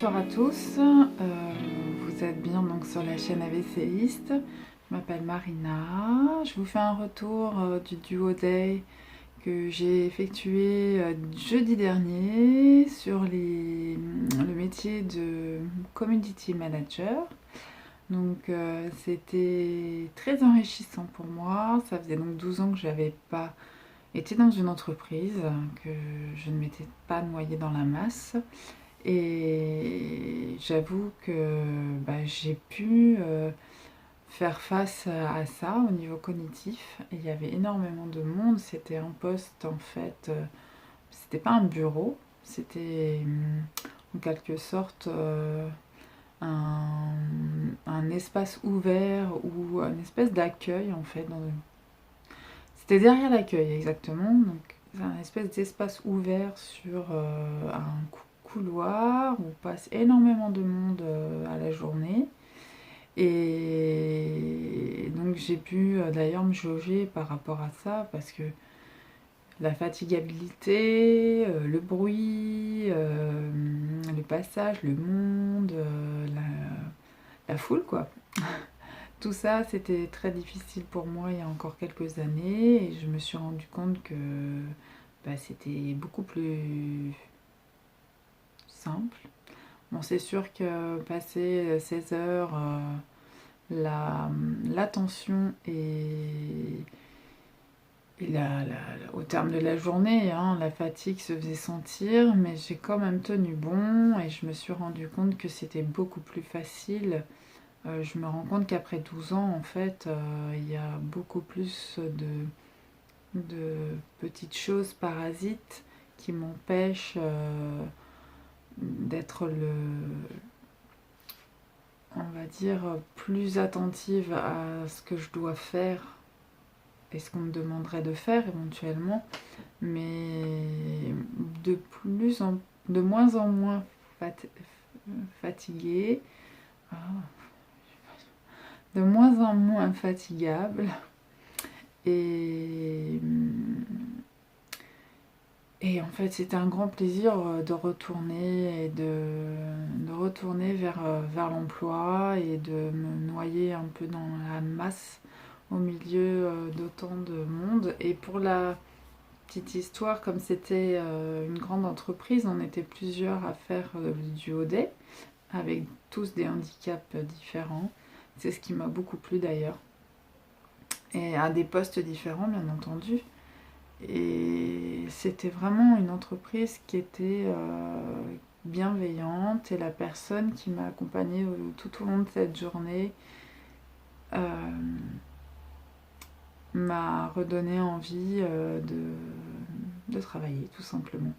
Bonjour à tous, vous êtes bien donc sur la chaîne AVCiste. Je m'appelle Marina. Je vous fais un retour du Duo Day que j'ai effectué jeudi dernier sur le métier de Community Manager. Donc c'était très enrichissant pour moi. Ça faisait donc 12 ans que j'avais pas été dans une entreprise, que je ne m'étais pas noyée dans la masse. Et j'avoue que j'ai pu faire face à ça au niveau cognitif. Et il y avait énormément de monde. C'était un poste en fait, c'était pas un bureau, c'était en quelque sorte un espace ouvert ou un espèce d'accueil en fait. C'était derrière l'accueil exactement. Donc c'est un espèce d'espace ouvert sur un couloir où passe énormément de monde à la journée. Et donc j'ai pu d'ailleurs me jauger par rapport à ça parce que la fatigabilité, le bruit, le passage, le monde, la foule quoi. Tout ça, c'était très difficile pour moi il y a encore quelques années et je me suis rendu compte que c'était beaucoup plus simple. Bon, c'est sûr que passer 16 heures, l'attention au terme de la journée, hein, la fatigue se faisait sentir, mais j'ai quand même tenu bon et je me suis rendu compte que c'était beaucoup plus facile. Je me rends compte qu'après 12 ans, en fait, il y a beaucoup plus de petites choses parasites qui m'empêchent d'être on va dire, plus attentive à ce que je dois faire et ce qu'on me demanderait de faire éventuellement, mais de moins en moins fatiguée, de moins en moins fatigable. Et, et en fait, c'était un grand plaisir de retourner et de retourner vers l'emploi et de me noyer un peu dans la masse au milieu d'autant de monde. Et pour la petite histoire, comme c'était une grande entreprise, on était plusieurs à faire du OD, avec tous des handicaps différents. C'est ce qui m'a beaucoup plu d'ailleurs. Et à des postes différents, bien entendu. Et c'était vraiment une entreprise qui était bienveillante et la personne qui m'a accompagnée tout au long de cette journée m'a redonné envie de travailler tout simplement.